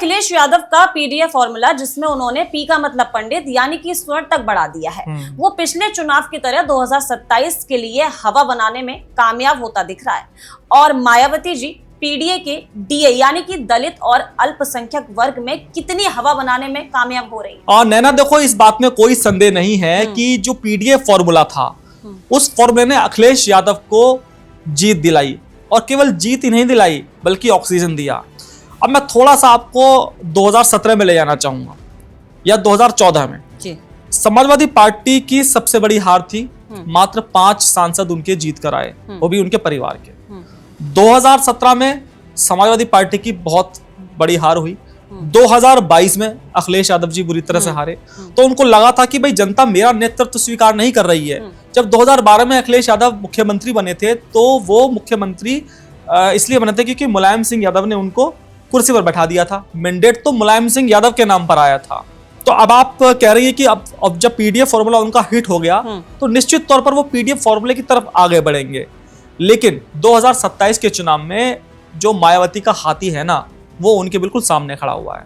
अखिलेश यादव का PDA formula, जिसमें उन्होंने पी का मतलब पंडित यानी कि स्वर तक बढ़ा दिया है, वो पिछले चुनाव की तरह 2027 के लिए हवा बनाने में कामयाब होता दिख रहा है। और मायावती जी पीडीए के डीए यानी कि दलित और अल्पसंख्यक वर्ग में कितनी हवा बनाने में कामयाब हो रही है। और नैना देखो, इस बात में कोई संदेह नहीं है कि जो पीडीए फॉर्मूला था उस फॉर्मूले ने अखिलेश यादव को जीत दिलाई, और केवल जीत ही नहीं दिलाई बल्कि ऑक्सीजन दिया। अब मैं थोड़ा सा आपको 2017 में ले जाना चाहूंगा या 2014 में जी। समाजवादी पार्टी की सबसे बड़ी हार थी, मात्र 5 सांसद उनके जीत कर आए, वो भी उनके परिवार के। 2017 में समाजवादी पार्टी की बहुत बड़ी हार हुई। 2022 में अखिलेश यादव जी बुरी तरह से हारे, तो उनको लगा था कि भाई जनता मेरा नेतृत्व स्वीकार नहीं कर रही है। जब 2012 में अखिलेश यादव मुख्यमंत्री बने थे, तो वो मुख्यमंत्री इसलिए बने थे क्योंकि मुलायम सिंह यादव ने उनको कुर्सी पर बैठा दिया था। मैंडेट तो मुलायम सिंह यादव के नाम पर आया था। तो अब आप कह रही है कि अब जब पीडीएफ फॉर्मूला उनका हिट हो गया तो निश्चित तौर पर वो पीडीएफ फॉर्मूले की तरफ आगे बढ़ेंगे। लेकिन 2027 के चुनाव में जो मायावती का हाथी है ना, वो उनके बिल्कुल सामने खड़ा हुआ है।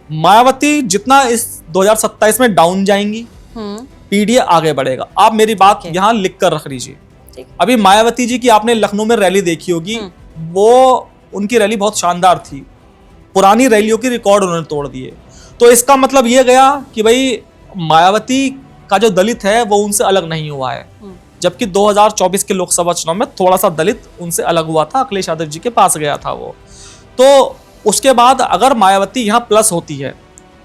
मायावती जितना इस 2027 में डाउन जाएंगी, पीडीए आगे बढ़ेगा। आप मेरी बात यहां लिख कर रख लीजिए। अभी मायावती जी की आपने लखनऊ में रैली देखी होगी, वो उनकी रैली बहुत शानदार थी। पुरानी रैलियों की रिकॉर्ड उन्होंने तोड़ दिए। तो इसका मतलब यह गया कि भाई मायावती का जो दलित है वो उनसे अलग नहीं हुआ है, जबकि 2024 के लोकसभा चुनाव में थोड़ा सा दलित उनसे अलग हुआ था, अखिलेश यादव जी के पास गया था वो। तो उसके बाद अगर मायावती यहाँ प्लस होती है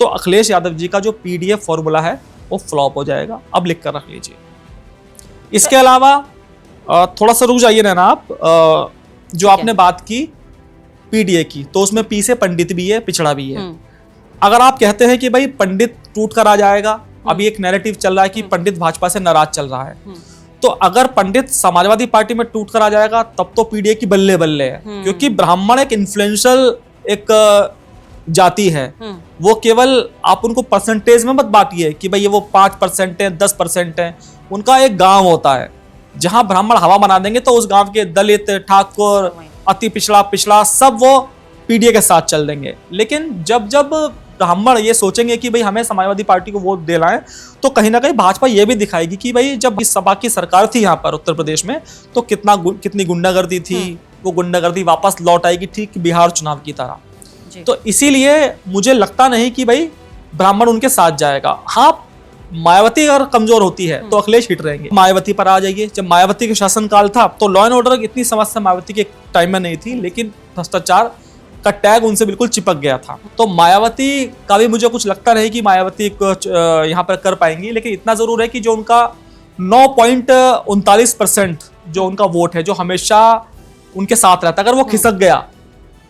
तो अखिलेश यादव जी का जो पीडीएफ फॉर्मूला है वो फ्लॉप हो जाएगा। अब लिख कर रख लीजिए। इसके अलावा थोड़ा सा रुक जाइए ना आप, जो आपने बात की पीडीए की, तो उसमें पी से पंडित भी है, पिछड़ा भी है। अगर आप कहते हैं कि भाई पंडित टूट कर आ जाएगा, अभी एक नैरेटिव चल रहा है कि पंडित भाजपा से नाराज चल रहा है, तो अगर पंडित समाजवादी पार्टी में टूट कर आ जाएगा तब तो पीडीए की बल्ले बल्ले है, क्योंकि ब्राह्मण एक इन्फ्लुएंशियल एक जाति है। वो केवल आप उनको परसेंटेज में मत बांटिए कि भाई ये वो 5% है, 10% है। उनका एक गांव होता है जहां ब्राह्मण हवा बना देंगे तो उस गांव के दलित, ठाकुर, अति पिछड़ा सब वो पीडीए के साथ चल देंगे। लेकिन जब ब्राह्मण ये सोचेंगे कि भाई हमें समाजवादी पार्टी को वोट देना है, तो कहीं ना कहीं भाजपा ये भी दिखाएगी कि भाई जब इस सपा की सरकार थी यहाँ पर उत्तर प्रदेश में, तो कितनी गुंडागर्दी थी, वो गुंडागर्दी वापस लौट आएगी, ठीक बिहार चुनाव की तरह। तो इसीलिए मुझे लगता नहीं कि भाई ब्राह्मण उनके साथ जाएगा। हाँ, मायावती अगर कमजोर होती है तो अखिलेश हिट रहेंगे। मायावती पर आ जाइए। जब मायावती के शासनकाल था तो लॉ एंड ऑर्डर इतनी समस्या मायावती के टाइम में नहीं थी, लेकिन भ्रष्टाचार का टैग उनसे बिल्कुल चिपक गया था। तो मायावती का भी मुझे कुछ लगता नहीं कि मायावती कुछ यहाँ पर कर पाएंगी, लेकिन इतना जरूर है कि जो उनका 9.39% जो उनका वोट है, जो हमेशा उनके साथ रहता है, अगर वो खिसक गया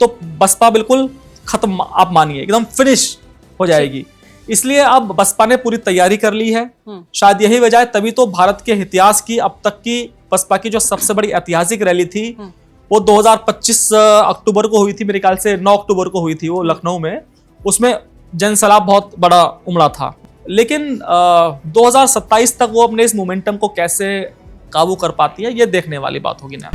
तो बसपा बिल्कुल खत्म, आप मानिए एकदम फिनिश हो जाएगी। इसलिए अब बसपा ने पूरी तैयारी कर ली है। शायद यही वजह है, तभी तो भारत के इतिहास की अब तक की बसपा की जो सबसे बड़ी ऐतिहासिक रैली थी वो 2025 अक्टूबर को हुई थी, मेरे ख्याल से 9 अक्टूबर को हुई थी वो लखनऊ में। उसमें जनसैलाब बहुत बड़ा उमड़ा था। लेकिन 2027 तक वो अपने इस मोमेंटम को कैसे काबू कर पाती है, ये देखने वाली बात होगी ना।